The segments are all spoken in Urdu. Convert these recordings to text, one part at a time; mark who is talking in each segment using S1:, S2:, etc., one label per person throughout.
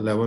S1: 11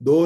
S1: 2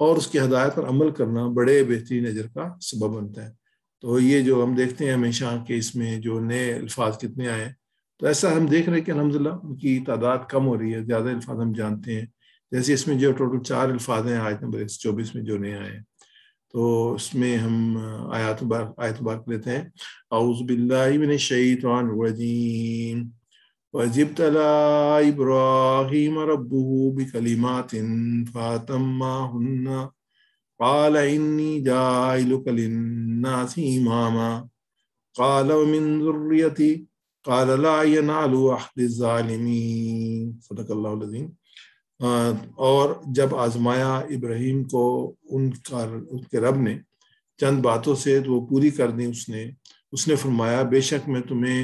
S1: اور اس کی ہدایت پر عمل کرنا بڑے بہترین اجر کا سبب بنتا ہے۔ تو یہ جو ہم دیکھتے ہیں ہمیشہ کہ اس میں جو نئے الفاظ کتنے آئے، تو ایسا ہم دیکھ رہے ہیں کہ الحمدللہ ان کی تعداد کم ہو رہی ہے، زیادہ الفاظ ہم جانتے ہیں۔ جیسے اس میں جو ٹوٹل 4 الفاظ ہیں آیت نمبر 24 میں جو نئے آئے ہیں، تو اس میں ہم آیت مبارک لیتے ہیں۔ اعوذ باللہ من الشیطان الرجیم، وَإِذِ ابْتَلَىٰ إِبْرَاهِيمَ رَبُّهُ بِكَلِمَاتٍ فَأَتَمَّهُنَّ قَالَ إِنِّي جَاعِلُكَ لِلنَّاسِ إِمَامًا قَالَ وَمِن ذُرِّيَّتِي قَالَ لَا يَنَالُ عَهْدِ الظَّالِمِينَ صدق اللہ العظیم۔ اور جب آزمایا ابراہیم کو ان کے رب نے چند باتوں سے تو وہ پوری کر دی، اس نے فرمایا بے شک میں تمہیں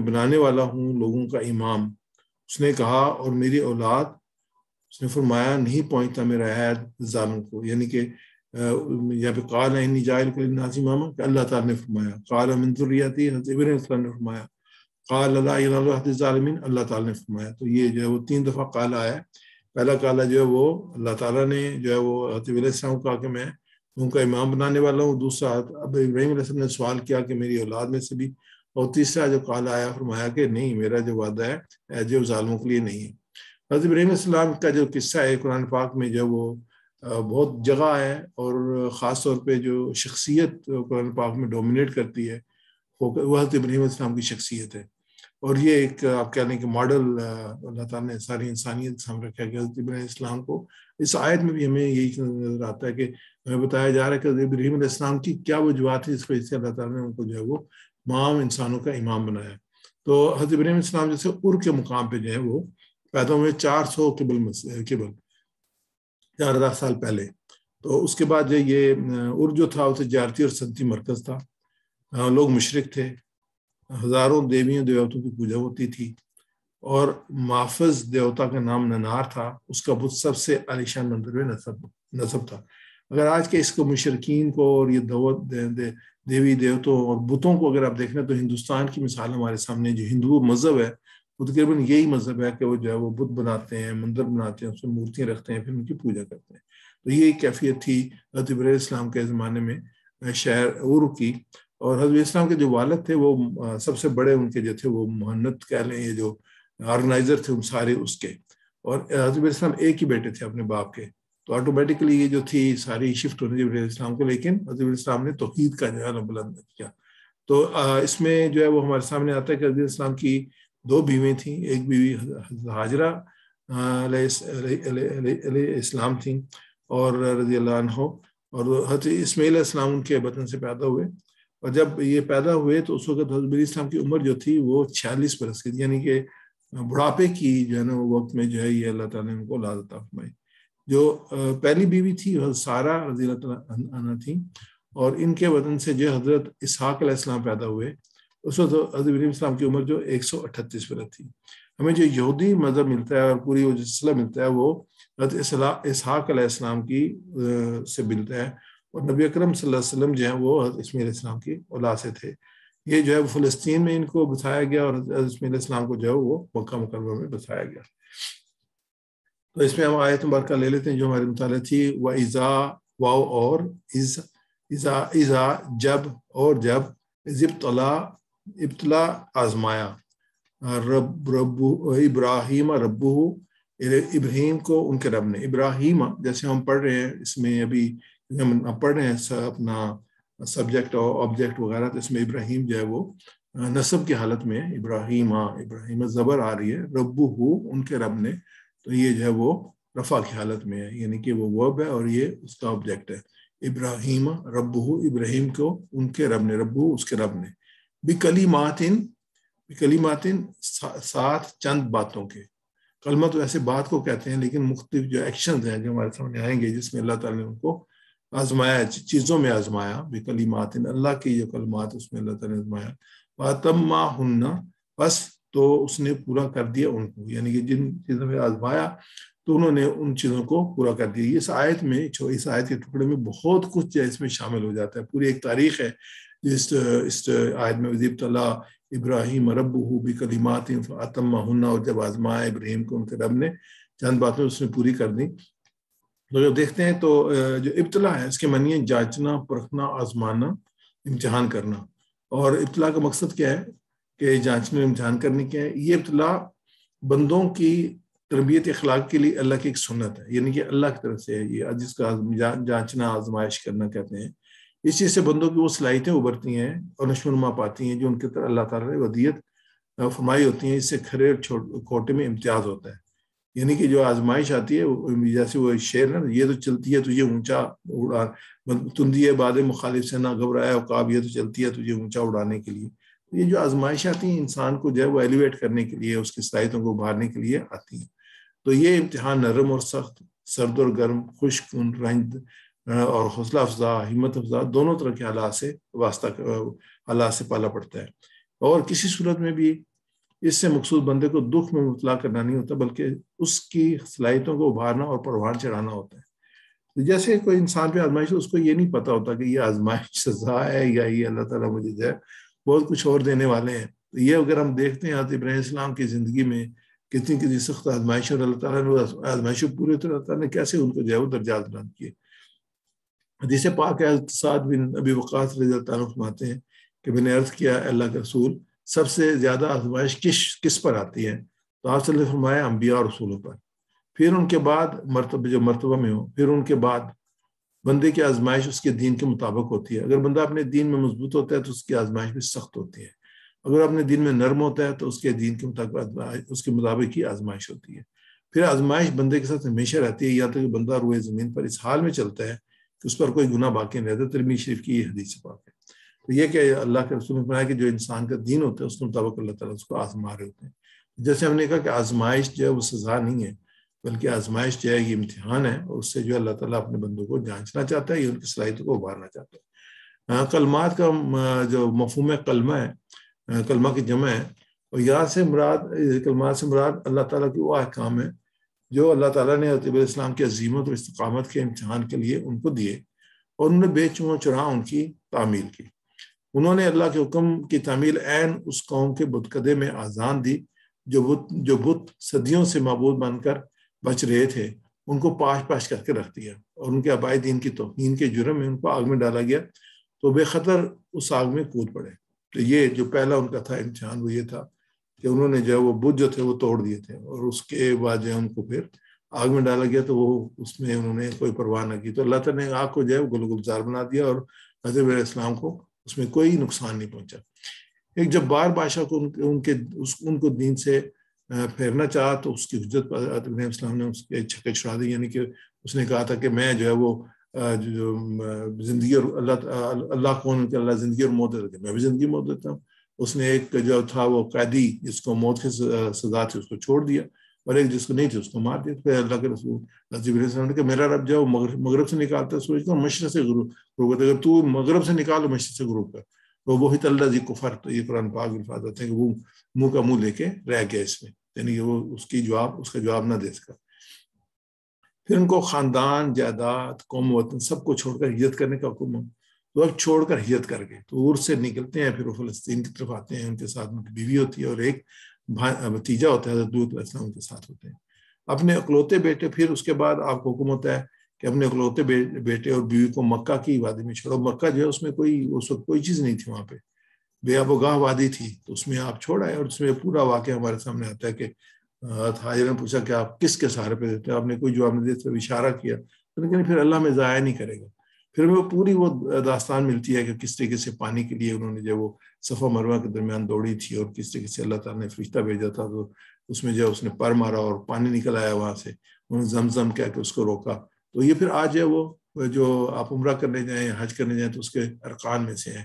S1: بنانے والا ہوں لوگوں کا امام۔ اس نے کہا اور میری اولاد، اس نے فرمایا نہیں پہنچتا میرا عہد ظالم کو، یعنی کہ یہاں پہ قال انی جاعل للناس اماما کہ اللہ تعالیٰ نے فرمایا، قال من ذریتی حضرت ابراہیم علیہ السلام نے فرمایا، قال لا ینال عہد الظالمین اللہ تعالیٰ نے فرمایا۔ تو یہ جو ہے وہ 3 دفعہ قال آیا ہے۔ پہلا قال جو ہے وہ اللہ تعالیٰ نے جو ہے وہ حضرت ابراہیم علیہ السلام کو کہا کہ میں ان کا امام بنانے والا ہوں۔ دوسرا اب ابراہیم علیہ السلام نے سوال کیا کہ میری اولاد میں سے بھی، اور تیسرا جو قال آیا فرمایا کہ نہیں، میرا جو وعدہ ہے جو ظالموں کے لیے نہیں ہے۔ حضرت ابراہیم علیہ السلام کا جو قصہ ہے قرآن پاک میں جو وہ بہت جگہ ہے، اور خاص طور پہ جو شخصیت قرآن پاک میں ڈومینیٹ کرتی ہے وہ حضرت ابراہیم علیہ السلام کی شخصیت ہے۔ اور یہ ایک آپ کہہ لیں کہ ماڈل اللہ تعالیٰ نے ساری انسانیت سامنے رکھا کہ حضرت ابراہیم علیہ السلام کو اس آیت میں بھی ہمیں یہی نظر آتا ہے کہ ہمیں بتایا جا رہا ہے کہ حضرت ابراہیم علیہ السلام کی کیا وجوہات تھی، اس وجہ سے اللہ تعالیٰ نے ان کو جو ہے وہ تمام انسانوں کا امام بنایا۔ تو حضرت ابراہیم علیہ السلام جیسے ار کے مقام پہ جو ہے وہ پیدا ہوئے 400 قبل 4000 سال پہلے۔ تو اس کے بعد جو یہ ار جو تھا وہ تجارتی اور صنعتی مرکز تھا، لوگ مشرک تھے، ہزاروں دیویوں دیوتوں کی پوجا ہوتی تھی، اور محافظ دیوتا کا نام ننار تھا، اس کا بت سب سے عالیشان منظر نصب تھا۔ اگر آج کے اس کو مشرکین کو اور یہ دیوی دیوتوں اور بتوں کو اگر آپ دیکھیں تو ہندوستان کی مثال ہمارے سامنے، جو ہندو مذہب ہے وہ تقریباً یہی مذہب ہے کہ وہ جو ہے وہ بت بناتے ہیں، مندر بناتے ہیں، اس میں مورتیاں رکھتے ہیں، پھر ان کی پوجا کرتے ہیں۔ تو یہ کیفیت تھی حضرت ابراہیم علیہ السلام کے زمانے میں شہر ار کی۔ اور حضرت اسلام کے جو والد تھے وہ سب سے بڑے ان کے جو تھے وہ مہنت کہہ لیں، یہ جو آرگنائزر تھے ان سارے اس کے، اور حضرت اسلام ایک ہی بیٹے تھے اپنے باپ کے، تو آٹومیٹکلی یہ جو تھی ساری شفٹ ہونے کی حضرت اسلام کو، لیکن حضرت اسلام نے توحید کا جو ہے بلند کیا۔ تو اس میں جو ہے وہ ہمارے سامنے آتا ہے کہ حضرت اسلام کی 2 بیویں تھیں، ایک بیوی حضرت حاجرہ علیہ السلام تھیں اور رضی اللہ عنہ، اور حضرت اسماعیل علیہ السلام ان کے بطن سے پیدا ہوئے۔ اور جب یہ پیدا ہوئے تو اس وقت حضرت اسلام کی عمر جو تھی وہ 46 برس کی تھی، یعنی کہ بڑھاپے کی جو ہے نا وہ وقت میں جو ہے یہ اللہ تعالیٰ نے ان کو اولاد عطا فرمائی۔ جو پہلی بیوی تھی حضرت سارہ رضی اللہ عنہ تھیں، اور ان کے بدن سے جو حضرت اسحاق علیہ السلام پیدا ہوئے، اس وقت حضرت ابراہیم السلام کی عمر جو 138 برس تھی۔ ہمیں جو یہودی مذہب ملتا ہے اور پوری وہ جو سلسلہ ملتا ہے وہ حضرت اسحاق علیہ السلام کی سے ملتا ہے، اور نبی اکرم صلی اللہ علیہ وسلم جو ہیں وہ حضرت اسماعیل علیہ السلام کی اولاد سے تھے۔ یہ جو ہے فلسطین میں ان کو بسایا گیا، اور حضرت اسماعیل علیہ السلام کو جو ہے وہ مکہ مکرمہ میں بسایا گیا۔ تو اس میں ہم آیت مبارکہ لے لیتے ہیں جو ہمارے مطالعہ تھی، وَإِذَا واو اور اذا جب، اور جب ابتلا آزمایا رب ابراہیم ربہ ابراہیم کو ان کے رب نے۔ ابراہیم جیسے ہم پڑھ رہے ہیں اس میں ابھی ہم پڑھ رہے ہیں اپنا سبجیکٹ اور آبجیکٹ وغیرہ، تو اس میں ابراہیم جو ہے وہ نصب کی حالت میں ابراہیم زبر آ رہی ہے، ربہ ان کے رب نے، تو یہ جو ہے وہ رفع کی حالت میں ہے، یعنی کہ وہ ورب ہے اور یہ اس کا آبجیکٹ ہے۔ ابراہیم ربہ ابراہیم کو ان کے رب نے، ربہ اس کے رب نے، بکلیماتن ساتھ چند باتوں کے۔ کلمہ تو ایسے بات کو کہتے ہیں، لیکن مختلف جو ایکشنز ہیں جو ہمارے سامنے آئیں گے جس میں اللہ تعالیٰ نے ان کو آزمایا، چیزوں میں آزمایا، بکلیماتن اللہ کی جو کلمات اس میں اللہ تعالیٰ نے آزمایا، وَأَتَمَّهُنَّ بس تو اس نے پورا کر دیا ان کو، یعنی کہ جن چیزوں میں آزمایا تو انہوں نے ان چیزوں کو پورا کر دیا۔ اس آیت میں اس آیت کے ٹکڑے میں بہت کچھ جو ہے اس میں شامل ہو جاتا ہے، پوری ایک تاریخ ہے اس آیت میں، وَإِذِ ابْتَلَىٰ ابراہیم ربہ بکلمات فَأَتَمَّهُنَّ، اور جب آزمایا ابراہیم کو ان کے رب نے چند باتیں اس نے پوری کر دی۔ تو جب دیکھتے ہیں تو جو ابتلا ہے اس کے معنی ہے جانچنا، پرکھنا، آزمانا، امتحان کرنا. اور ابتلا کا مقصد کیا ہے کہ جانچنے اور امتحان کرنے کیا ہے؟ یہ ابتلا بندوں کی تربیت اخلاق کے لیے اللہ کی ایک سنت ہے، یعنی کہ اللہ کی طرف سے ہے یہ، جس کا جانچنا، آزمائش کرنا کہتے ہیں. اس چیز سے بندوں کی وہ صلاحیتیں ابھرتی ہیں اور نشو و نما پاتی ہیں جو ان کے طرح اللہ تعالیٰ نے ودیت فرمائی ہوتی ہیں. اس سے کھرے اور کھوٹے میں امتیاز ہوتا ہے. یعنی کہ جو آزمائش آتی ہے، جیسے وہ شعر ہے، یہ تو چلتی ہے تجھے اونچا اڑا، تندی باد مخالف سے نہ گھبرایا عقاب، یہ تو چلتی ہے تجھے اونچا اڑانے کے لیے. یہ جو آزمائش آتی ہیں انسان کو جو ہے وہ ایلیویٹ کرنے کے لیے، اس کی صلاحیتوں کو ابھارنے کے لیے آتی ہیں. تو یہ امتحان نرم اور سخت، سرد اور گرم، خشک، رنج اور حوصلہ افزا، ہمت افزا، دونوں طرح کے حالات سے پالا پڑتا ہے. اور کسی صورت میں بھی اس سے مقصود بندے کو دکھ میں مبتلا کرنا نہیں ہوتا، بلکہ اس کی صلاحیتوں کو ابھارنا اور پروان چڑھانا ہوتا ہے. جیسے کوئی انسان پہ آزمائش ہے، اس کو یہ نہیں پتا ہوتا کہ یہ آزمائش سزا ہے یا یہ اللہ تعالیٰ مجھے جو ہے بہت کچھ اور دینے والے ہیں. تو یہ اگر ہم دیکھتے ہیں حضرت ابراہیم السلام کی زندگی میں کتنی سخت آزمائش، اور اللہ تعالیٰ نے آزمائشوں پورے طرح اللہ تعالیٰ نے کیسے ان کو جو ہے وہ درجات بلند کیے. حدیث پاک ہے، سعد بن ابی وقاص رضی اللہ تعالیٰ فرماتے ہیں کہ میں نے عرض کیا اللہ کے رسول سب سے زیادہ آزمائش کس پر آتی ہے؟ تو آپ صلی اللہ علیہ وسلم نے فرمایا انبیاء اور رسولوں پر، پھر ان کے بعد مرتبہ میں ہو، پھر ان کے بعد بندے کی آزمائش اس کے دین کے مطابق ہوتی ہے. اگر بندہ اپنے دین میں مضبوط ہوتا ہے تو اس کی آزمائش بھی سخت ہوتی ہے. اگر اپنے دین میں نرم ہوتا ہے تو اس کے دین کے مطابق ہی آزمائش ہوتی ہے. پھر آزمائش بندے کے ساتھ ہمیشہ رہتی ہے، یہاں تک کہ بندہ روئے زمین پر اس حال میں چلتا ہے کہ اس پر کوئی گناہ باقی نہیں رہتا. ترمذی شریف کی یہ حدیث پاک ہے. تو یہ کہ اللہ کے رسول نے فرمایا کہ جو انسان کا دین ہوتا ہے اس کے مطابق اللہ تعالیٰ اس کو آزما رہے ہوتے ہیں. جیسے ہم نے کہا کہ آزمائش جو ہے وہ سزا نہیں ہے، بلکہ آزمائش جو ہے یہ امتحان ہے، اور اس سے جو اللہ تعالیٰ اپنے بندوں کو جانچنا چاہتا ہے، یہ ان کی صلاحیتوں کو ابھارنا چاہتا ہے. کلمات کا جو مفہوم کلمہ ہے، کلمہ کی جمع ہے، اور یہاں سے کلمات سے مراد اللہ تعالیٰ کی وہ احکام ہے جو اللہ تعالیٰ نے حضرت ابراہیم السلام کی عظیمت اور استقامت کے امتحان کے لیے ان کو دیے، اور انہوں نے بے چون چراہ ان کی تعمیل کی. انہوں نے اللہ کے حکم کی تعمیل عین اس قوم کے بتکدے میں آذان دی جو بت صدیوں سے معبود بن کر بچ رہے تھے، ان کو پاش کر کے رکھ دیا، اور ان کے آبائی دین کی توہین کے جرم میں ان کو آگ میں ڈالا گیا تو بے خطر اس آگ میں کود پڑے. تو یہ جو پہلا ان کا تھا امتحان وہ یہ تھا کہ انہوں نے جو ہے وہ بت جو تھے وہ توڑ دیے تھے، اور اس کے بعد جو ہے ان کو پھر آگ میں ڈالا گیا تو وہ اس میں انہوں نے کوئی پرواہ نہ کی. تو اللہ تعالیٰ نے آگ کو جو ہے گل گلزار بنا دیا، اور حضرت ابراہیم السلام کو اس میں کوئی نقصان نہیں پہنچا. ایک جبار بادشاہ کو ان کو دین سے پھیرنا چاہا تو اس کی حجت پر حضرت ابراہیم السلام نے اس کے چھکے چھڑا دی. یعنی کہ اس نے کہا تھا کہ میں جو ہے وہ زندگی اور اللہ کون کہ اللہ زندگی اور موت دیتا ہے، میں بھی زندگی موت دیتا ہوں. اس نے ایک جو تھا وہ قیدی جس کو موت کی سزا تھی اس کو چھوڑ دیا، اور ایک جس کو نہیں تھی اس کو مار دیا. پھر اللہ کے رسول حضرت ابراہیم السلام نے کہا میرا رب جو مغرب سے نکالتا ہے سورج کو، مشرق سے غروب کرتا ہے، اگر تو مغرب سے نکال مشرق سے غروب کر، تو وہی اللہ جی کفر. تو یہ قرآن پاک الفاظ آتے ہیں کہ وہ منہ کا منہ لے کے رہ گیا اس میں، یعنی کہ وہ اس کا جواب نہ دے سکا. پھر ان کو خاندان، جائیداد، قوم، وطن سب کو چھوڑ کر ہجرت کرنے کا حکم ہو. تو اب چھوڑ کر ہجرت کر گئے تو اور سے نکلتے ہیں، پھر وہ فلسطین کی طرف آتے ہیں. ان کے ساتھ ان کی بیوی ہوتی ہے اور ایک بھتیجا ہوتا ہے، حضرت لوط علیہ السلام کے ساتھ ہوتے ہیں. اپنے اکلوتے بیٹے، پھر اس کے بعد آپ کو حکم ہوتا ہے کہ اپنے اکلوتے بیٹے اور بیوی کو مکہ کی وادی میں چھوڑو. مکہ جو ہے اس میں اس وقت کوئی چیز نہیں تھی، وہاں پہ بے آب و گاہ وادی تھی، تو اس میں آپ چھوڑ آئے. اور اس میں پورا واقعہ ہمارے سامنے آتا ہے کہ حاجر نے پوچھا کہ آپ کس کے سہارے پہ دیتے ہیں؟ آپ نے کوئی جواب نہیں دیا، اشارہ کیا، لیکن پھر اللہ میں ضائع نہیں کرے گا. پھر وہ پوری وہ داستان ملتی ہے کہ کس طریقے سے پانی کے لیے انہوں نے جو وہ صفا مروہ کے درمیان دوڑی تھی، اور کس طریقے سے اللہ تعالیٰ نے فرشتہ بھیجا تھا تو اس میں جو اس نے پر مارا اور پانی نکل آیا وہاں سے، انہوں نے زمزم کہہ کے اس کو روکا. تو یہ پھر آج ہے وہ جو آپ عمرہ کرنے جائیں، حج کرنے جائیں تو اس کے ارکان میں سے ہیں.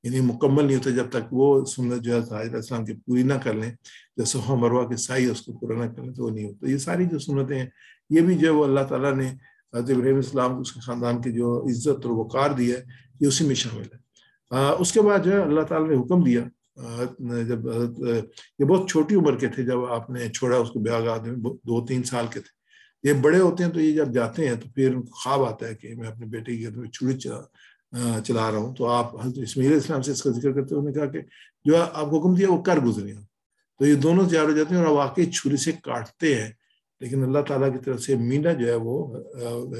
S1: یعنی مکمل نہیں ہوتا جب تک وہ سنت جو ہے حضرت السلام کی پوری نہ کر لیں، جو صفا مروہ کے سعی اس کو پورا نہ کر لیں تو وہ نہیں ہوتا. یہ ساری جو سنتیں ہیں یہ بھی جو ہے وہ اللہ تعالیٰ نے حضرت ابراہیم السلام اس کے خاندان کی جو عزت اور وقار دی ہے یہ اسی میں شامل ہے. اس کے بعد جو ہے اللہ تعالیٰ نے حکم دیا، جب یہ بہت چھوٹی عمر کے تھے جب آپ نے چھوڑا اس کو، بیاہ آدمی 2-3 سال کے تھے. یہ بڑے ہوتے ہیں تو یہ جب جاتے ہیں تو پھر خواب آتا ہے کہ میں اپنے بیٹے کی گھر چھری چلا رہا ہوں. تو آپ حضرت اسماعیل علیہ السلام سے اس کا ذکر کرتے ہوئے کہا کہ جو آپ کو حکم دیا وہ کر گزرے ہیں. تو یہ دونوں تیار ہو جاتے ہیں اور واقعی چھری سے کاٹتے ہیں لیکن اللہ تعالیٰ کی طرف سے مینڈا جو ہے وہ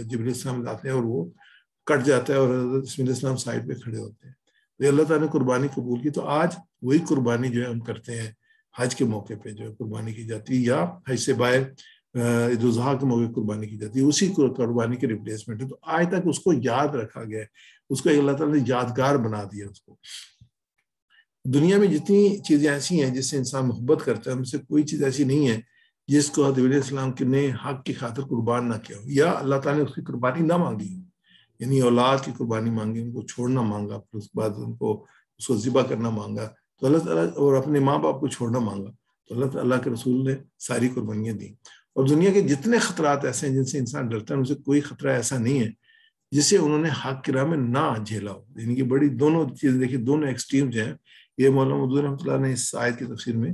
S1: جبریل السلام لاتے ہیں اور وہ کٹ جاتا ہے اور حضرت اسماعیل السلام سائڈ پہ کھڑے ہوتے ہیں. تو اللہ تعالیٰ نے قربانی قبول کی. تو آج وہی قربانی جو ہے ہم کرتے ہیں حج کے موقع پہ جو ہے قربانی کی جاتی ہے, یا حج سے باہر عید الاضحیٰ کے موقع قربانی کی جاتی ہے, اسی قربانی کی ریپلیسمنٹ ہے. تو آج تک اس کو یاد رکھا گیا ہے, اس کو اللہ تعالیٰ نے یادگار بنا دیا. اس کو دنیا میں جتنی چیزیں ایسی ہیں جس سے انسان محبت کرتا ہے, ان سے کوئی چیز ایسی نہیں ہے جس کو حضرت علیہ السلام نے حق کی خاطر قربان نہ کیا ہو, یا اللہ تعالیٰ نے اس کی قربانی نہ مانگی ہو. یعنی اولاد کی قربانی مانگی, ان کو چھوڑنا مانگا, پھر اس کے بعد ان کو اس کو ذبح کرنا مانگا تو اللہ تعالیٰ, اور اپنے ماں باپ کو چھوڑنا مانگا تو اللہ تعالیٰ کے رسول نے ساری قربانیاں دیں. اور دنیا کے جتنے خطرات ایسے ہیں جن سے انسان ڈرتا ہے, ان سے کوئی خطرہ ایسا نہیں ہے جسے انہوں نے حق کی راہ میں نہ جھیلا ہو. یعنی کہ بڑی دونوں چیزیں دیکھیے, دونوں ایکسٹریم جو ہیں, یہ مولانا مودودی رحمۃ اللہ نے اس آیت کی تفسیر میں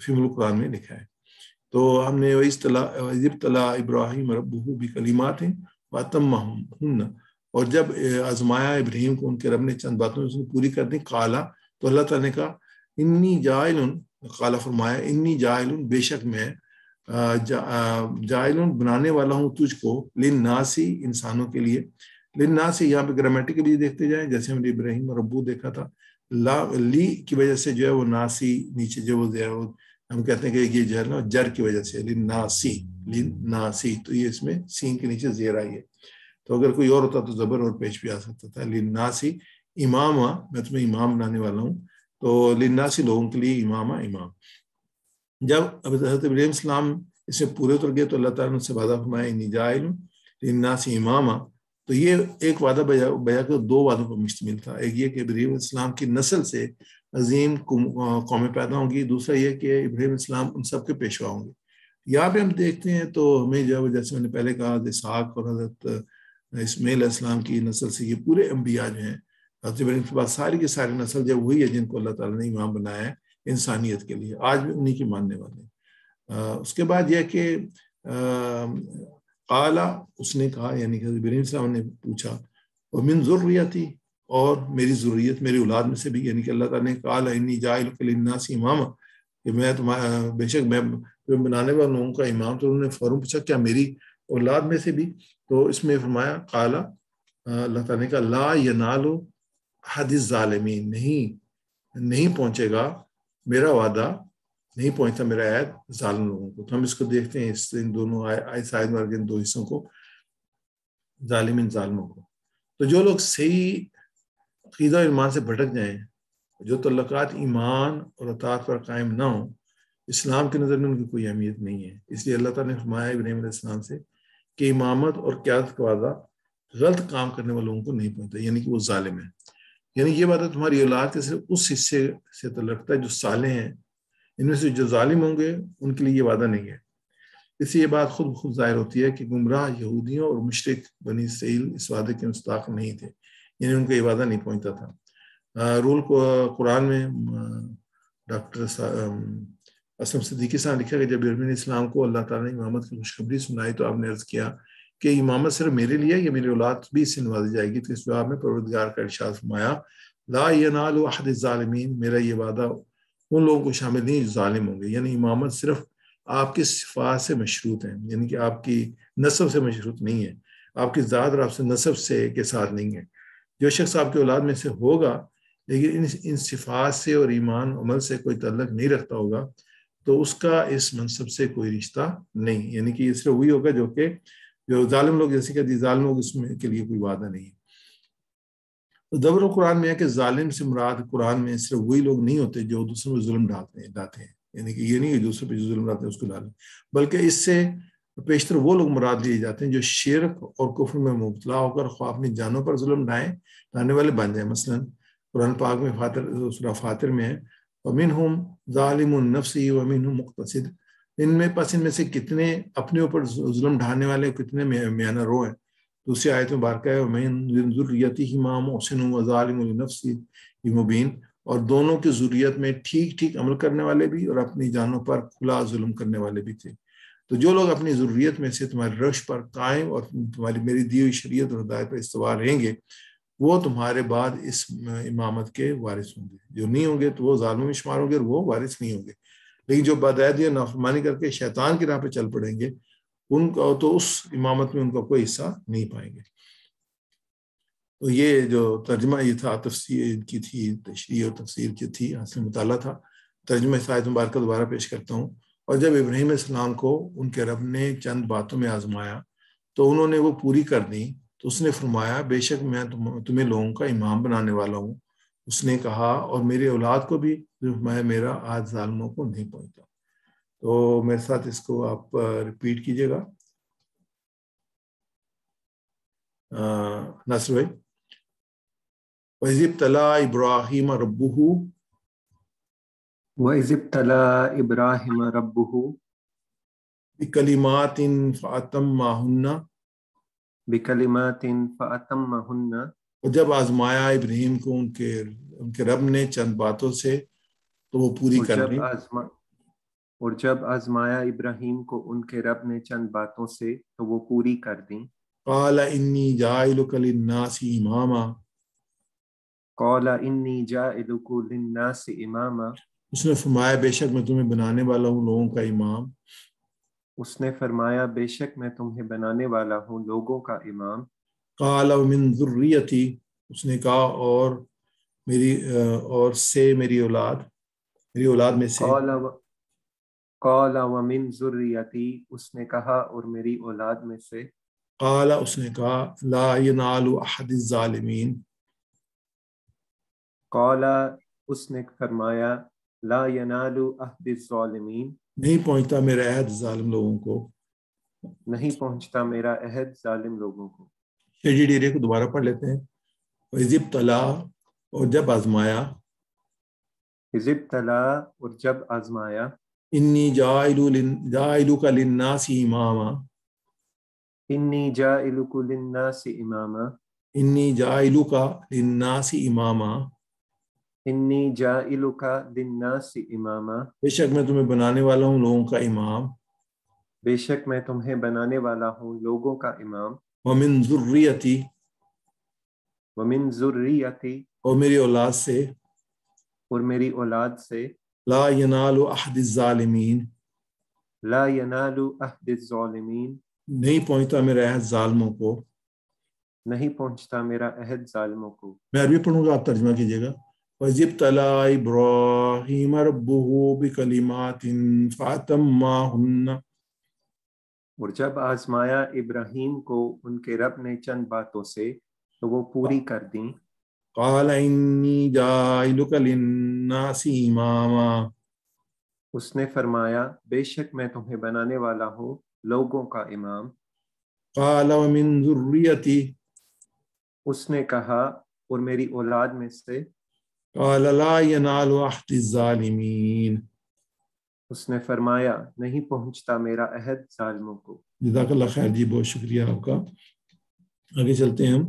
S1: فہم القرآن میں لکھا ہے. تو ہم نے ابتلا ابراہیم ربہ بکلمات واتمہن, اور جب آزمایا ابراہیم کو ان کے رب نے چند باتوں سے پوری کر دی, قالا, تو اللہ تعالیٰ نے کہا انی جاعل, قالا فرمایا انی جاعل, بے شک میں جاعل بنانے والا ہوں تجھ کو, للناسی, انسانوں کے لیے. للناسی یہاں پہ گرامیٹیکلی دیکھتے جائیں, جیسے ہم نے ابراہیم اور ربو دیکھا تھا, لی کی وجہ سے جو ہے وہ ناسی نیچے جو وہ ہم کہتے ہیں کہ یہ جو ہے نا جر کی وجہ سے للناسی, للناسی, تو یہ اس میں سین کے نیچے زیر آئی ہے. تو اگر کوئی اور ہوتا تو زبر اور پیش بھی آ سکتا تھا. للناسی اماما, میں تمہیں امام بنانے والا ہوں. تو للناسی لوگوں کے لیے امام. جب حضرت ابراہیم السلام اس سے پورے اتر گئے تو اللہ تعالیٰ نے اس سے وعدہ فرمایا انی جاعل للناسی اماما. تو یہ ایک وعدہ بیان کر دو وعدوں پر مشتمل تھا. ایک یہ کہ ابراہیم السلام کی نسل سے عظیم قومیں پیدا ہوں گی, دوسرا یہ کہ ابراہیم السلام ان سب کے پیشوا ہوں گے. یہاں پہ ہم دیکھتے ہیں تو ہمیں جو جیسے میں نے پہلے کہا, اسحاق اور حضرت اسماعیل علیہ السلام کی نسل سے یہ پورے انبیاء جو ہیں, حضرت ابراہیم کے بعد ساری کی ساری نسل جو وہی ہے جن کو اللہ تعالیٰ نے امام بنایا ہے انسانیت کے لیے, آج بھی انہی کی ماننے والے ہیں. اس کے بعد یہ کہ قالا, اس نے کہا, یعنی کہ ابراہیم السلام نے پوچھا, ومن ذریتی, اور میری ذریت, میری اولاد میں سے بھی. یعنی کہ اللہ تعالیٰ نے قال انی جاعل للناس اماما, کہ میں تمہارا بے شک میں بنانے والے لوگوں کا امام. تو انہوں نے فوراً پوچھا کیا میری اولاد میں سے بھی؟ تو اس میں فرمایا قالا, اللہ تعالیٰ نے کہا لا ینال احد الظالمین, نہیں پہنچے گا میرا وعدہ, نہیں پہنچتا میرا عہد ظالم لوگوں کو. تو ہم اس کو دیکھتے ہیں, ان دونوں آیت مارک ان دو حصوں کو, ظالمین ظالموں کو. تو جو لوگ صحیح عقیدہ و ایمان سے بھٹک جائیں, جو تعلقات ایمان اور اطاعت پر قائم نہ ہوں, اسلام کی نظر میں ان کی کوئی اہمیت نہیں ہے. اس لیے اللہ تعالیٰ نے فرمایا ابراہیم علیہ السلام سے کہ امامت اور قیادت کا وعدہ غلط کام کرنے والوں کو نہیں پہنچتا, یعنی کہ وہ ظالم ہے. یعنی یہ وعدہ تمہاری اولاد کے صرف اس حصے سے تعلق ہے جو صالح ہیں, ان میں سے جو ظالم ہوں گے ان کے لیے یہ وعدہ نہیں ہے. اس سے یہ بات خود ظاہر ہوتی ہے کہ گمراہ یہودیوں اور مشرک بنی اسرائیل اس وعدے کے مستحق نہیں تھے, یعنی ان کا یہ وعدہ نہیں پہنچتا تھا. رول کو قرآن میں ڈاکٹر اسلم صدیقی صاحب لکھا کہ جب ابراہیم السلام کو اللہ تعالیٰ نے امامت کی خوشخبری سنائی تو آپ نے عرض کیا کہ امامت صرف میرے لیے یا میری اولاد بھی اس سے نوازی جائے گی؟ تو اس جواب میں پروردگار کا ارشاد فرمایا لا ینال احد الظالمین, میرا یہ وعدہ ان لوگوں کو شامل نہیں جو ظالم ہوں گے. یعنی امامت صرف آپ کی صفات سے مشروط ہیں, یعنی کہ آپ کی نسب سے مشروط نہیں ہے, آپ کی ذات اور آپ سے نسب سے کے ساتھ نہیں ہے. جو شخص آپ کی اولاد میں سے ہوگا لیکن ان صفات سے اور ایمان عمل سے کوئی تعلق نہیں رکھتا ہوگا تو اس کا اس منصب سے کوئی رشتہ نہیں. یعنی کہ یہ صرف وہی ہوگا جو ظالم لوگ, جیسے کہ ظالم لوگ, اس میں کے لیے کوئی وعدہ نہیں ہے. تو دبر قرآن میں ہے کہ ظالم سے مراد قرآن میں صرف وہی لوگ نہیں ہوتے جو دوسروں پہ ظلم ڈالتے ہیں, یعنی کہ یہ نہیں کہ دوسروں پہ جو ظلم ڈالتے ہیں اس کو ڈالیں, بلکہ اس سے پیشتر وہ لوگ مراد لیے جاتے ہیں جو شرک اور کفر میں مبتلا ہو کر خواہ اپنی جانوں پر ظلم ڈالنے والے بن جائیں. مثلا قرآن پاک میں سورہ فاطر میں ہے وَمِنْهُمْ ظَالِمٌ نَفْسِهِ وَمِنْهُمْ مُقْتَصِدٌ, ان میں سے کتنے اپنے اوپر ظلم ڈھانے والے, کتنے میانہ رو ہیں. دوسری آیت مبارکہ ہے وَمِنْ ذُرِّيَّتِهِمَا مُحْسِنٌ وَظَالِمٌ لِنَفْسِهِ مُبِينٌ, اور دونوں کی ذریت میں ٹھیک عمل کرنے والے بھی اور اپنی جانوں پر کھلا ظلم کرنے والے بھی تھے. تو جو لوگ اپنی ضروریت میں سے تمہاری رش پر قائم اور تمہاری میری دی ہوئی شریعت اور ہدایت پر استوار رہیں گے وہ تمہارے بعد اس امامت کے وارث ہوں گے. جو نہیں ہوں گے تو وہ ظالموں میں شمار ہوں گے اور وہ وارث نہیں ہوں گے. لیکن جو بدعہدی اور نافرمانی کر کے شیطان کی راہ پہ چل پڑیں گے ان کا تو اس امامت میں ان کا کوئی حصہ نہیں پائیں گے. تو یہ جو ترجمہ یہ تھا تفسیر کی تھی، تشریح اور تفسیر کی تھی، اصل مطالعہ تھا. ترجمہ اس آیت مبارکہ دوبارہ پیش کرتا ہوں. اور جب ابراہیم علیہ السلام کو ان کے رب نے چند باتوں میں آزمایا تو انہوں نے وہ پوری کر دی، تو اس نے فرمایا بے شک میں تمہیں لوگوں کا امام بنانے والا ہوں. اس نے کہا اور میری اولاد کو بھی، میں میرا آج ظالموں کو نہیں پہنچتا. تو میرے ساتھ اس کو آپ ریپیٹ کیجیے گا ناصر بھائی. وَإِذِ ابْتَلَىٰ إِبْرَاهِيمَ رَبُّهُ
S2: وَإِذِ ابْتَلَىٰ إِبْرَاهِيمَ رَبُّهُ
S1: بِكَلِمَاتٍ فَأَتَمَّهُنَّ
S2: بِكَلِمَاتٍ فَأَتَمَّهُنَّ
S1: اور جب آزمایا ابراہیم کو ان کے رب نے چند باتوں سے تو وہ پوری کر دی.
S2: اور جب آزمایا ابراہیم کو ان کے رب نے چند باتوں سے تو وہ پوری کر دیں.
S1: قال انی جاعلک للناس اماما
S2: قال انی جاعلک للناس اماما
S1: اس نے فرمایا بے شک میں تمہیں بنانے والا ہوں لوگوں کا امام.
S2: اس نے فرمایا بے شک میں تمہیں بنانے والا ہوں لوگوں کا امام.
S1: قال ومن ذریتی اس نے کہا اور میری اولاد میں سے.
S2: قال ومن ذریتی اس نے کہا اور میری اولاد میں سے.
S1: قال اس نے کہا لا ینال احد الظالمین
S2: قال اس نے فرمایا لا ینال احد الظالمین
S1: نہیں پہنچتا میرا عہد ظالم لوگوں کو.
S2: نہیں پہنچتا میرا عہد ظالم لوگوں کو.
S1: جی ڈیرے کو دوبارہ پڑھ لیتے ہیں. وَإِذِ ابْتَلَىٰ اور جب آزمایا.
S2: اِذِ ابْتَلَىٰ اور جب آزمایا.
S1: انی جاعلک للناس اماما
S2: انی جاعلک للناس اماما
S1: انی جاعلک للناس اماما
S2: انی جاعلک للناس اماما
S1: بے شک میں تمہیں بنانے والا ہوں لوگوں کا امام.
S2: بے شک میں تمہیں بنانے والا ہوں لوگوں کا امام.
S1: ومن ذریتی
S2: ومن ذریتی
S1: اور میری اولاد سے.
S2: اور میری اولاد سے.
S1: لا ینال احد الظالمین
S2: لا ینال احد الظالمین
S1: نہیں پہنچتا میرا عہد ظالموں کو.
S2: نہیں پہنچتا میرا عہد ظالموں کو.
S1: میں عربی پڑھوں گا، آپ ترجمہ کیجیے گا. وَإِذِ ابْتَلَىٰ إِبْرَاهِيمَ رَبُّهُ بِكَلِمَاتٍ فَأَتَمَّهُنَّ
S2: اور جب آزمایا ابراہیم کو ان کے رب نے چند باتوں سے تو وہ پوری کر دیں.
S1: قَالَ إِنِّي جَاعِلُكَ لِلنَّاسِ إِمَامًا
S2: اس نے فرمایا بے شک میں تمہیں بنانے والا ہوں لوگوں کا امام.
S1: قَالَ وَمِن ذُرِّيَّتِي
S2: اس نے کہا اور میری اولاد میں سے.
S1: قَالَ لَا يَنَالُ عَهْدِ الظَّالِمِينَ
S2: اس نے فرمایا نہیں پہنچتا میرا عہد ظالموں کو.
S1: جزاک اللہ خیر جی، بہت شکریہ آپ کا. آگے چلتے ہیں ہم.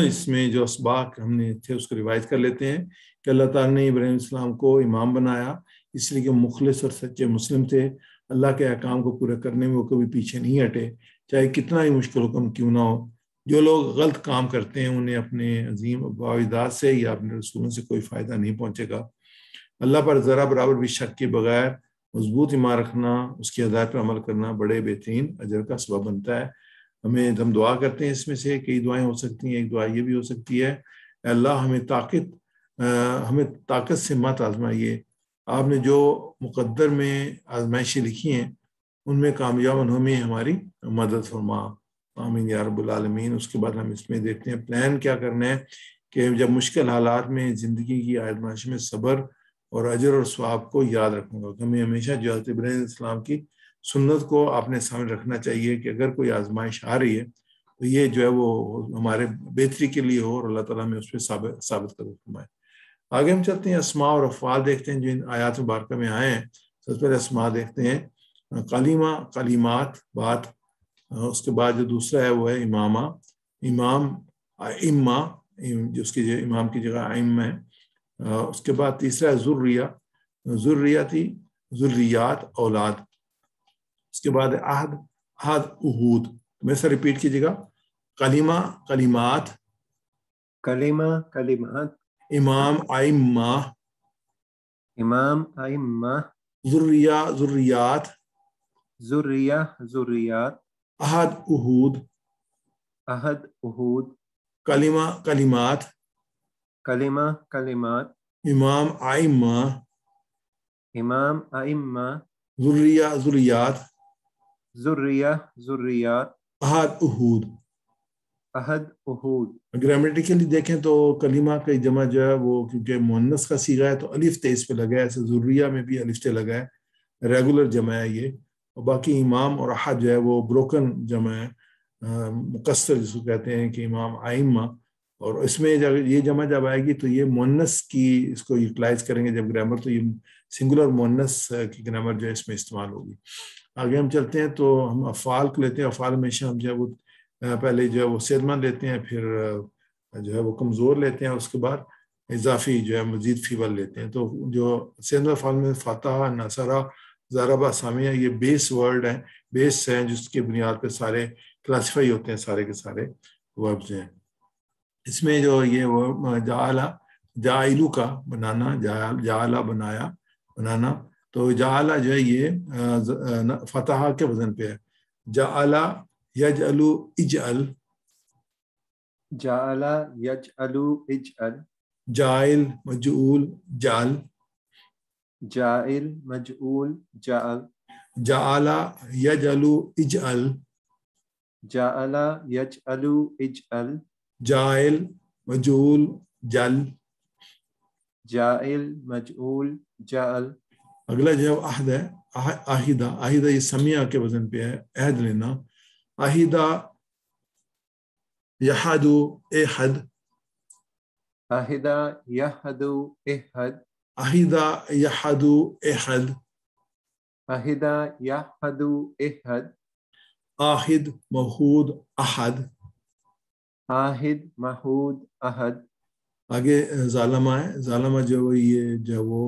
S1: اس میں جو اسباق ہم نے تھے اس کو روایت کر لیتے ہیں کہ اللہ تعالیٰ نے ابراہیم السلام کو امام بنایا اس لیے کہ مخلص اور سچے مسلم تھے. اللہ کے احکام کو پورا کرنے میں وہ کبھی پیچھے نہیں ہٹے، چاہے کتنا ہی مشکل حکم کیوں نہ ہو. جو لوگ غلط کام کرتے ہیں انہیں اپنے عظیم آباء و اجداد سے یا اپنے رسولوں سے کوئی فائدہ نہیں پہنچے گا. اللہ پر ذرا برابر بھی شک کے بغیر مضبوط ایمان رکھنا، اس کی ہدایت پر عمل کرنا بڑے بہترین اجر کا سبب بنتا ہے. ہم دعا کرتے ہیں، اس میں سے کئی دعائیں ہو سکتی ہیں. ایک دعا یہ بھی ہو سکتی ہے اے اللہ ہمیں طاقت سے مت آزمائیے، آپ نے جو مقدر میں آزمائشیں لکھی ہیں ان میں کامیاب ہونے میں ہماری مدد فرما. آمین یا رب العالمین. اس کے بعد ہم اس میں دیکھتے ہیں پلان کیا کرنا ہے کہ جب مشکل حالات میں زندگی کی آزمائش میں صبر اور اجر اور ثواب کو یاد رکھوں گا. ہمیں ہمیشہ جو حضرت ابراہیم علیہ السلام کی سنت کو آپ نے سامنے رکھنا چاہیے کہ اگر کوئی آزمائش آ رہی ہے تو یہ جو ہے وہ ہمارے بہتری کے لیے ہو اور اللہ تعالیٰ میں اس پہ ثابت کر فرمائے. آگے ہم چلتے ہیں اسماء اور افعال دیکھتے ہیں جو ان آیات مبارکہ میں آئے ہیں. سب سے پہلے اسماء دیکھتے ہیں. کلیمہ، کلیمات، بات. اس کے بعد جو دوسرا ہے وہ ہے امامہ، امام، ائمہ، جس کی امام کی جگہ ائمہ ہے. اس کے بعد تیسرا ہے ذریہ، ذریتی، ذریات، اولاد. اس کے بعد عہد، عہد، عہود. میں سے ریپیٹ کیجیے گا. کلیمہ، کلیمات،
S2: کلیمہ، کلمات،
S1: امام، ائمہ،
S2: امام، ائمہ،
S1: ذریہ، ذریات،
S2: ذریہ ذریات،
S1: ahad uhud,
S2: عہد عہود،
S1: kalima kalimat,
S2: کلمہ کلمات،
S1: imam aimma,
S2: امام ائمہ،
S1: zurriya zurriyat,
S2: ذریہ ذریات،
S1: ahad uhud.
S2: عہد عہود۔
S1: گرامیٹیکلی دیکھیں تو کلمہ کا جمع جو ہے وہ کیونکہ مؤنث کا صیغہ ہے تو الف تے اس پہ لگا ہے، ایسے ذریہ میں بھی الف تے لگا ہے، ریگولر جمع ہے یہ. اور باقی امام اور احد جو ہے وہ بروکن جمع ہے، مقصر جس کو کہتے ہیں کہ امام ائمہ. اور اس میں جب یہ جمع جب آئے گی تو یہ مؤنث کی اس کو یوٹیلائز کریں گے جب گرامر، تو یہ سنگولر مؤنث کی گرامر جو ہے اس میں استعمال ہوگی. آگے ہم چلتے ہیں تو ہم افعال کو لیتے ہیں. افعال ہمیشہ ہم جو ہے وہ پہلے جو ہے وہ صحت مند لیتے ہیں، پھر جو ہے وہ کمزور لیتے ہیں، اس کے بعد اضافی جو ہے مزید فیول لیتے ہیں. تو جو صحت مند افعال میں فاتحہ، نصرہ، ضربہ، سامیہ، یہ بیس ورڈ ہیں، بیس ہیں جس کی بنیاد پہ سارے کلاسیفائی ہوتے ہیں سارے کے سارے وربز ہیں. اس میں جو یہ وہ جعلہ، جاعلو کا بنانا، جعلہ بنایا بنانا، تو جعلہ جو ہے یہ فتحہ کے وزن پہ ہے. جعلہ یجعلو اجعل،
S2: جعل یجعل اجعل،
S1: جاعل مجعول جعل،
S2: جاعل مجعول جعل،
S1: جعل یجعلو اجعل،
S2: جعل یجعل اجعل،
S1: جاعل مجعول جل.
S2: جاعل مجعول جعل.
S1: اگلا جو ہے عہد ہے، عہدہ. عہدہ یہ سمیہ کے وزن پہ ہے، عہد لینا. عہدہ یحد احد،
S2: عہد یحد احد،
S1: عہدہ یحد احد،
S2: عہد یحد احد،
S1: آہد موحود احد.
S2: عاہد محود احد.
S1: آگے ظالمہ ہے. ظالمہ جو یہ جو وہ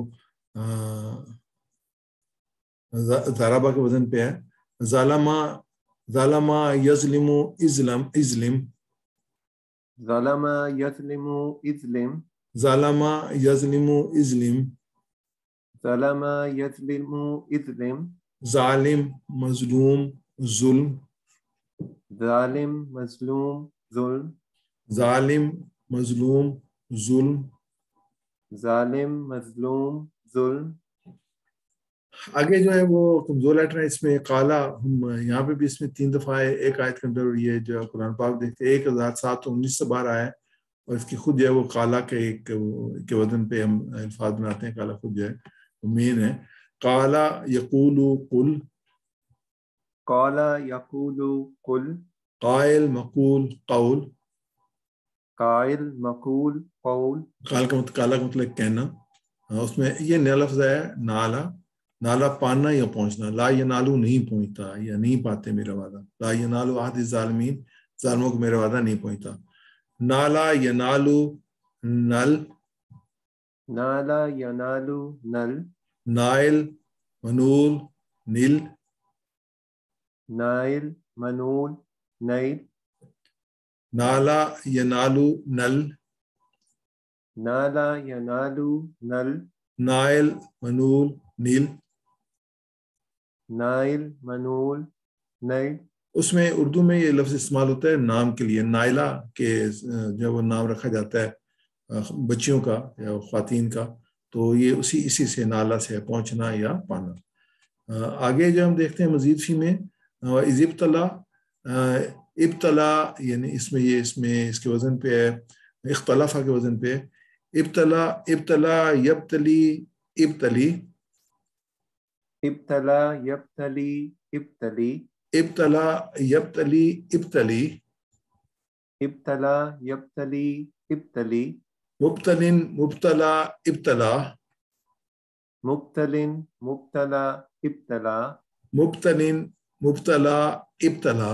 S1: ضربہ کے وزن پہ ہے. ظالمہ، ظالمہ یظلم ازلم ازلم،
S2: ظلم یظلم اظلم،
S1: ظالمہ یظلم ازلم،
S2: ظلم یظلم اظلم،
S1: ظالم مظلوم ظلم،
S2: ظالم مظلوم ظلم،
S1: ظالم مظلوم ظلم.
S2: ظالم مظلوم ظلم.
S1: آگے جو ہے وہ کمزور لیٹر ہے. اس میں قالا، ہم یہاں پہ بھی اس میں 3 دفعہ ہے ایک آیت کے اندر. یہ جو قرآن پاک دیکھتے ہیں 1719 سے باہر آیا ہے، اور اس کی خود جو ہے وہ قالا کے ایک کے وزن پہ ہم الفاظ بناتے ہیں. قالا خود جو ہے وہ مین ہے. قالا یقول قل،
S2: قال یقول قل،
S1: قائل مقول قول.
S2: قائل مقول قول.
S1: قالا کا مطلب کہنا. اس میں یہ نیا لفظ ہے نالا، نالا پانا یا پہنچنا. لا ینالو نہیں پہنچتا یا نہیں پاتے میرا وعدہ. لا ینالو عہد الظالمین، ظالموں کو میرا وعدہ نہیں پہنچتا. نالا ینالو نل،
S2: نالا ینالو نل،
S1: نائل منول نیل،
S2: نائل منول نیل،
S1: نالا ینالو نل،
S2: نالا ینالو نل،
S1: نائل منول نیل.
S2: نائل منول نیل.
S1: اس میں اردو میں یہ لفظ استعمال ہوتا ہے نام کے لیے. نائلہ کے جب وہ نام رکھا جاتا ہے بچیوں کا یا خواتین کا، تو یہ اسی سے نالا سے پہنچنا یا پانا. آگے جو ہم دیکھتے ہیں مزید فی میں ابتلا، ابتلا یعنی اس میں اس کے وزن پہ ہے اختلافہ کے وزن پہ. ابتلا، ابتلا یبتلی ابتلی،
S2: ابتلا یبتلی ابتلی،
S1: ابتلا یبتلی ابتلی،
S2: ابتلا یبتلی ابتلی،
S1: مبتلن مبتلا ابتلا،
S2: مبتلن مبتلا ابتلا،
S1: مبتلن مبتلا ابتلا.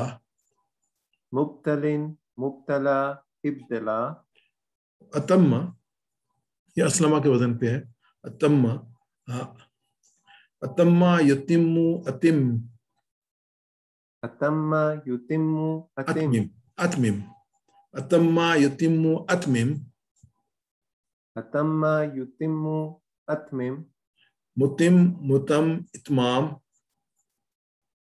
S2: مبتلن مبتلا ابتلا.
S1: اتم یہ اسلمہ کے وزن پہ ہے. اتم، اتم یتم اتم،
S2: اتم یتم اتم،
S1: اتمم اتمم، اتم یتم اتمم.
S2: اتم یتم اتمم،
S1: متم متم اتمام،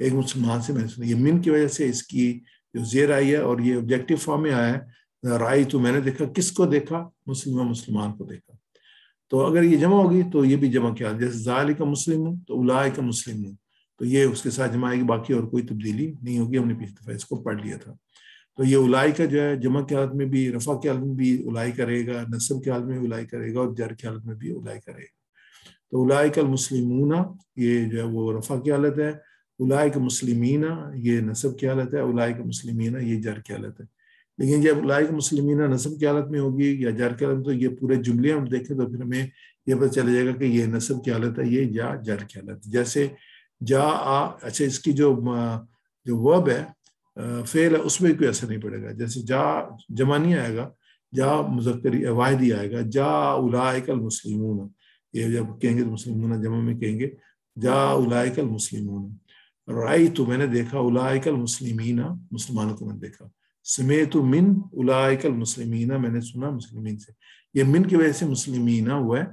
S1: ایک مسلمان سے میں نے سنا. یہ من کی وجہ سے اس کی جو زیر آئی ہے اور یہ آبجیکٹو فارم میں آیا ہے, رائی تو میں نے دیکھا, کس کو دیکھا؟ مسلمان کو دیکھا. تو اگر یہ جمع ہوگی تو یہ بھی جمع کیا, جیسے ذالک مسلم تو اولئک مسلمون, تو یہ اس کے ساتھ جمع آئے گی, باقی اور کوئی تبدیلی نہیں ہوگی. ہم نے پچھلی دفعہ اس کو پڑھ لیا تھا. تو یہ اولئک جو ہے جمع کی حالت میں بھی, رفع کی حالت میں بھی اولئک کرے گا, نصب کی حالت میں بھی اولئک کرے گا, اور جر کی حالت میں بھی اولئک کرے گا. تو اولئک المسلمون یہ جو ہے وہ رفع کی حالت ہے, اولئک مسلمین یہ نصب کی حالت ہے, اولئک مسلمین یہ جر کی حالت ہے. لیکن جب اولئک مسلمین نصب کی حالت میں ہوگی یا جر کی حالت میں, تو یہ پورے جملے ہم دیکھیں تو پھر ہمیں یہ پتہ چل جائے گا کہ یہ نصب کی حالت ہے, یہ یا جر کی حالت. جیسے جا آ, اچھا اس کی جو ورب ہے فعل ہے, اس میں کوئی اثر نہیں پڑے گا. جیسے جا جمع نہیں آئے گا, جا مذکر واحد ہی آئے گا. جا اولئک المسلمون, یہ جب کہیں گے تو مسلمون جمع میں کہیں گے جا اولئک المسلمون. رأیت میں نے دیکھا, اولئک المسلمین مسلمانوں کو میں نے دیکھا. سمیت من اولئک المسلمین میں نے سنا مسلمین سے. یہ من کی وجہ سے مسلمین ہوا ہے,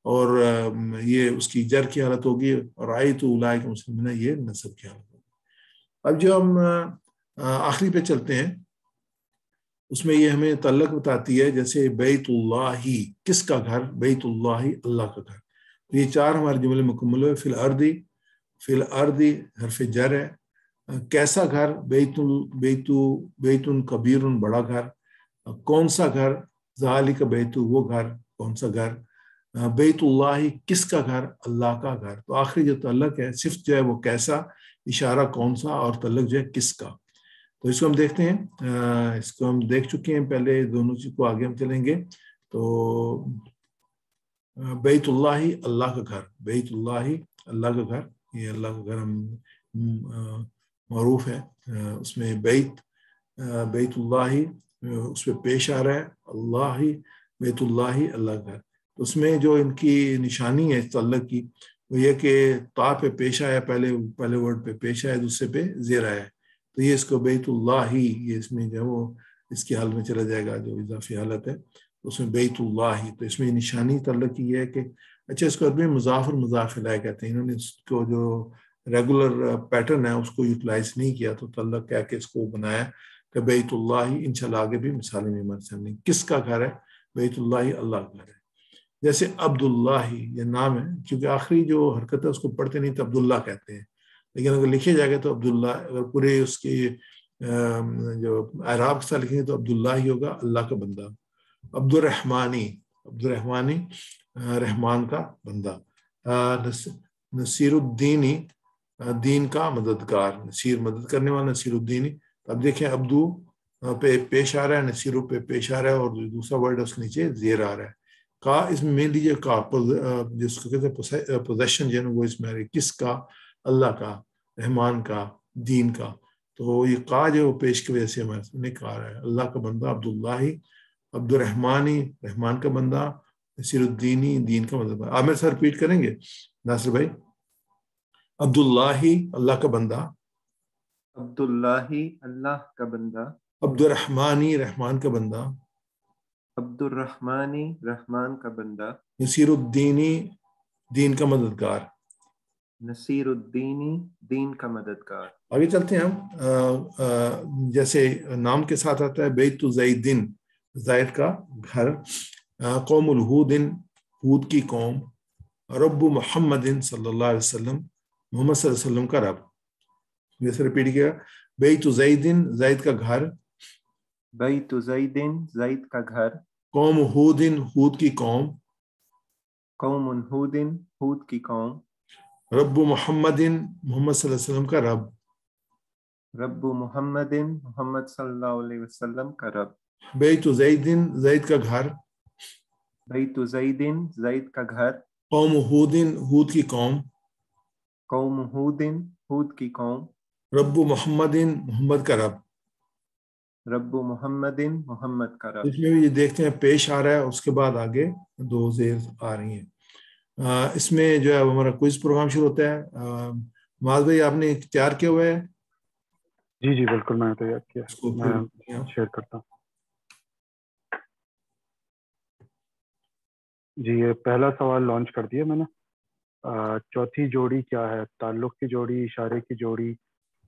S1: اور یہ اس کی جر کی حالت ہوگی. رأیت اولئک المسلمین یہ نصب کی حالت ہوگی. اب جو ہم آخری پہ چلتے ہیں, اس میں یہ ہمیں تعلق بتاتی ہے, جیسے بیت اللہ, کس کا گھر؟ بیت اللہ اللہ کا گھر. تو یہ چار ہمارے جملے مکمل ہوئے. فی الارض حرف جر ہے. کیسا گھر؟ بیت کبیر بڑا گھر. کون سا گھر؟ ذالک بیت وہ گھر, کون سا گھر. بیت اللہ کس کا گھر؟ اللہ کا گھر. تو آخری جو تعلق ہے صفت جو ہے وہ کیسا, اشارہ کون سا, اور تعلق جو ہے کس کا. تو اس کو ہم دیکھتے ہیں, اس کو ہم دیکھ چکے ہیں پہلے, دونوں چیز کو آگے ہم چلیں گے. تو بیت اللہ اللہ کا گھر, بیت اللہ اللہ کا گھر, یہ اللہ کا گھر ہم معروف ہے. اس میں بیت اللہ اس پہ پیش آ رہا ہے, اللہ بیت اللہ اللہ کا گھر. اس میں جو ان کی نشانی ہے اس تعلق کی, وہ یہ کہ تا پہ پیش آیا, پہلے ورڈ پہ پیش آیا, دوسرے پہ زیر آیا ہے. تو یہ اس کو بیت اللہ یہ اس میں جو ہے وہ اس کی حالت میں چلا جائے گا, جو اضافی حالت ہے اس میں بیت اللہ. تو اس میں نشانی تعلق کی یہ ہے کہ اچھا اس کو عربی مضاف اور مضاف الیہ کہتے ہیں. انہوں نے اس کو جو ریگولر پیٹرن ہے اس کو یوٹیلائز نہیں کیا, تو تعلق کہہ کے اس کو بنایا کہ بیت اللہ. انشاءاللہ آگے بھی مثالیں میں ہمارے سامنے. کس کا گھر ہے؟ بیت اللہ اللہ کا گھر ہے. جیسے عبداللہ یہ نام ہے, کیونکہ آخری جو حرکت ہے اس کو پڑھتے نہیں تو عبداللہ کہتے ہیں, لیکن اگر لکھے جائے گا تو عبداللہ, اگر پورے اس کی جو اعراب کے ساتھ لکھیں گے تو عبداللہ ہی ہوگا, اللہ کا بندہ. عبد الرحمانی رحمان کا بندہ. نصیر الدینی دین کا مددگار, نصیر مدد کرنے والا, نصیر الدینی. اب دیکھیں عبدو پہ پیش آ رہا ہے, نصیرو پہ پیش آ رہا ہے, اور دوسرا ورڈ اس کے نیچے زیر آ رہا ہے. کا اس میں مین لیجیے, کا جس کو کہتے ہیں پوزیشن جو ہے وہ اس میں آ رہی ہے. کس کا؟ اللہ کا, رحمان کا, دین کا. تو یہ کا جو پیش کی وجہ سے ہمارے سامنے کا آ رہا ہے. اللہ کا بندہ عبداللہ, عبد الرحمانی رحمان کا بندہ, نصیر الدینی دین کا مطلب. آپ میرے ساتھ ریپیٹ کریں گے ناصر بھائی. عبداللہ اللہ کا بندہ,
S2: عبداللہ اللہ کا بندہ,
S1: عبد الرحمانی رحمان کا بندہ,
S2: عبد الرحمانی رحمان کا بندہ,
S1: نصیر الدینی دین کا مددگار,
S2: نصیر الدینی دین کا مددگار.
S1: آگے چلتے ہیں ہم. جیسے نام کے ساتھ آتا ہے بیت زیدن, زید کا گھر. قوم الہودن ہود کی قوم. رب محمد صلی اللہ علیہ وسلم محمد صلی اللہ علیہ وسلم کا رب. جیسے ریپیٹ کیا, بیت زیدن زید کا گھر,
S2: بیت زیدن زید کا گھر,
S1: قوم ہودن ہود کی قوم,
S2: قوم ہودن ہود کی قوم,
S1: رب محمد محمد صلی اللہ علیہ وسلم کا رب,
S2: رب محمد محمد صلی اللہ علیہ وسلم کا رب.
S1: بیت زیدن زید کا گھر,
S2: بیت زیدن زید کا گھر,
S1: قوم ہودن ہود کی قوم,
S2: قوم ہودن ہود کی قوم,
S1: رب محمد محمد کا رب.
S2: رب محمد محمد کا رب.
S1: اس میں بھی یہ دیکھتے ہیں پیش آ رہا ہے, اس کے بعد آگے دو زیر آ رہی ہیں. اس میں جو ہے ہمارا کوئز پروگرام شروع ہوتا ہے. معاذ بھائی آپ نے تیار کیا ہوا ہے؟
S3: جی جی بالکل میں نے تیار کیا,
S1: اس کو
S3: میں شیئر کرتا ہوں. جی یہ پہلا سوال لانچ کر دیا میں نے. چوتھی جوڑی کیا ہے؟ تعلق کی جوڑی, اشارے کی جوڑی,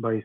S3: 22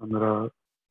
S3: 15,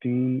S3: 3,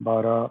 S3: 12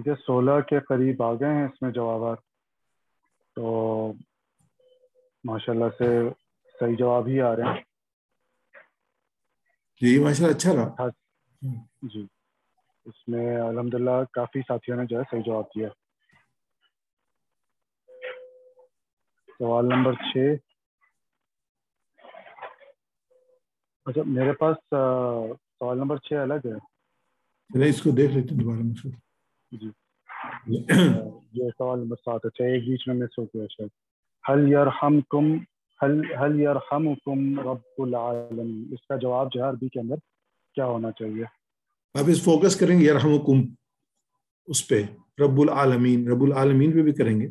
S3: ٹھیک ہے 16 کے قریب آ گئے ہیں اس میں جوابات، تو ماشاء اللہ سے صحیح جواب ہی آ رہے ہیں.
S1: جی ماشاء اللہ اچھا رہا.
S3: جی اس میں الحمدللہ کافی ساتھیوں نے جو ہے صحیح جواب دیا. سوال نمبر 6. اچھا میرے پاس سوال نمبر 6 الگ ہے.
S1: چلے اس کو دیکھ لیتے ہیں دوبارہ مقصد.
S3: جی یہ سوال نمبر 7. اچھا ایک بیچ میں مس ہو گیا شاید. هل يرحمكم رب العالمین، اس کا جواب جو ہے عربی کے اندر کیا ہونا چاہیے؟
S1: آپ اس فوکس کریں گے یرحمکم اس پہ، رب العالمین، رب العالمین پہ بھی کریں گے.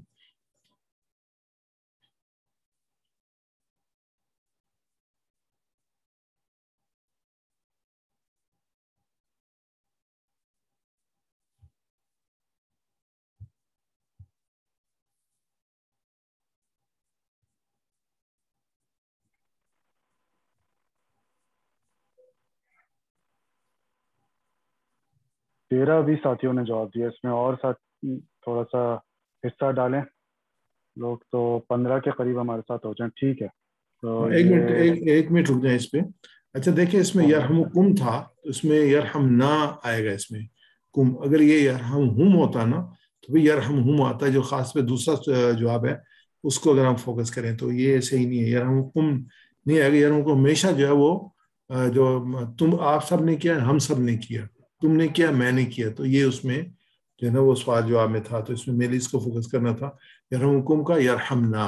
S3: تیرہ بھی ساتھیوں نے جواب دیا. اس میں اور ساتھ تھوڑا سا حصہ ڈالیں لوگ تو 15 کے قریب ہمارے ساتھ ہو جائیں. ٹھیک ہے تو
S1: ایک منٹ ایک منٹ رک جائیں اس پہ. اچھا دیکھیں اس میں یرحمکم تھا تو اس میں یرحمنا آئے گا اس میں کم. اگر یہ یرحمہم ہوتا نا تو بھی یرحمہم آتا ہے، جو خاص پہ دوسرا جواب ہے اس کو اگر ہم فوکس کریں تو یہ صحیح نہیں ہے. یرحمکم نہیں آئے گا. یرحمکم ہمیشہ جو ہے وہ جو تم آپ سب نے کیا ہم سب نے کیا، تم نے کیا میں نے کیا، تو یہ اس میں جو ہے نا وہ سوال جواب میں تھا، تو اس میں میرے اس کو فوکس کرنا تھا یرحمکم کا یرحمنا.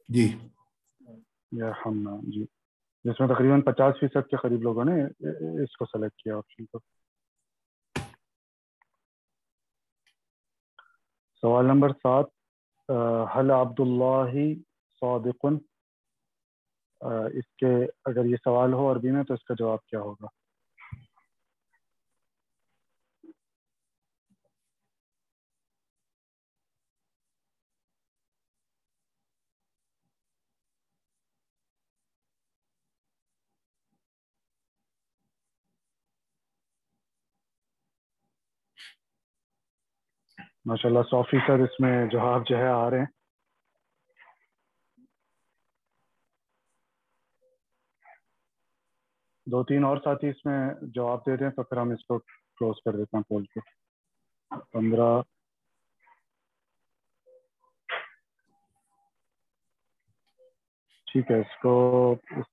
S1: جی
S3: یرحمنا. جی جس میں تقریباً 50% کے قریب لوگوں نے اس کو سلیکٹ کیا آپشن کو. سوال نمبر 7. هل عبداللہ صادق، اس کے اگر یہ سوال ہو عربی میں تو اس کا جواب کیا ہوگا؟ ماشاء اللہ 100% اس میں جواب جو ہے آ رہے ہیں. دو تین اور ساتھی اس میں جواب دے دیں تو پھر ہم اس کو کلوز کر دیتے ہیں پول کو. 15. ٹھیک ہے اس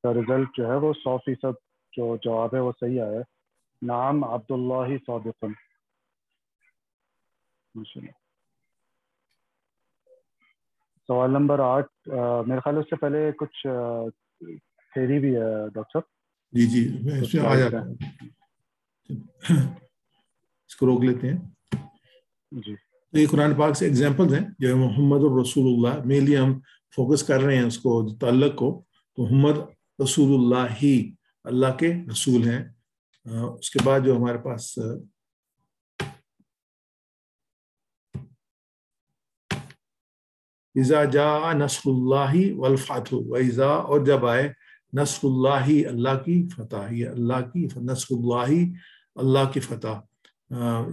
S3: کا رزلٹ جو ہے وہ 100% جو جواب ہے وہ صحیح آیا ہے. نعم عبداللہ صادق. ماشاء اللہ. سوال نمبر 8. میرے خیال اس سے پہلے کچھ تھیری بھی ہے ڈاکٹر صاحب.
S1: جی جی میں اس میں آ جاتا ہوں، اس کو روک لیتے ہیں.
S3: جی
S1: تو یہ قرآن پاک سے ایگزامپلز ہیں جو محمد الرسول اللہ، مینلی ہم فوکس کر رہے ہیں اس کو تعلق کو، تو محمد رسول اللہ ہی اللہ کے رسول ہیں. اس کے بعد جو ہمارے پاس اذا جاء نصر اللہ والفتح، واذا اور جب آئے نصر اللہ اللہ کی فتح، یہ اللہ کی نصر اللہ اللہ کی فتح،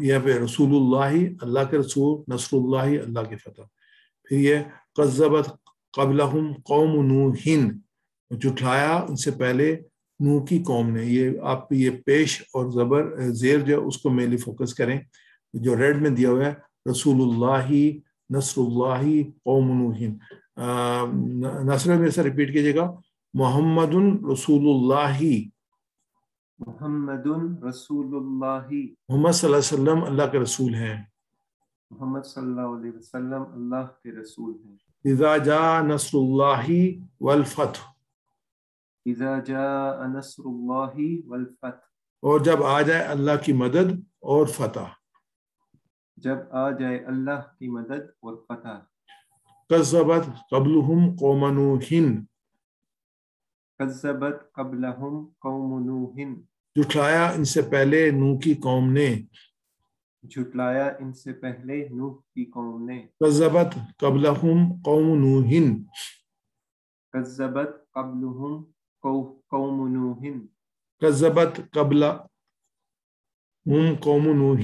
S1: یہ پہ رسول اللہ اللہ کے رسول، نصر اللہ اللہ کی فتح. پھر یہ قذبت قبلہم قوم نوح، جھٹلایا ان سے پہلے نوح کی قوم نے. یہ آپ یہ پیش اور زبر زیر جو اس کو مینلی فوکس کریں. جو ریڈ میں دیا ہوا ہے رسول اللہ نصر اللہ قوم نوح. نصر میں سے ریپیٹ کیجیے گا. محمد رسول اللہ،
S2: محمد رسول اللہ،
S1: محمد صلی اللہ علیہ وسلم اللہ کے رسول ہیں.
S2: محمد صلی اللہ علیہ وسلم اللہ کے رسول ہیں.
S1: اذا جاء نصر اللہ والفتح،
S2: اذا جاء نصر اللہ والفتح،
S1: اور جب آ جائے اللہ کی مدد اور فتح.
S2: جب آ جائے اللہ کی مدد اور فتح.
S1: قذبت قبلہم قوم نوح،
S2: کذبت قبلہم قوم نوح،
S1: جھٹلایا ان سے پہلے نوح کی قوم نے.
S2: جھٹلایا ان سے پہلے نوح کی قوم نے.
S1: قذبت قبلہم قوم نوح،
S2: کذبت قبلہم قوم نوح،
S1: قذبت قبلہم قوم نوح،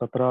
S3: 17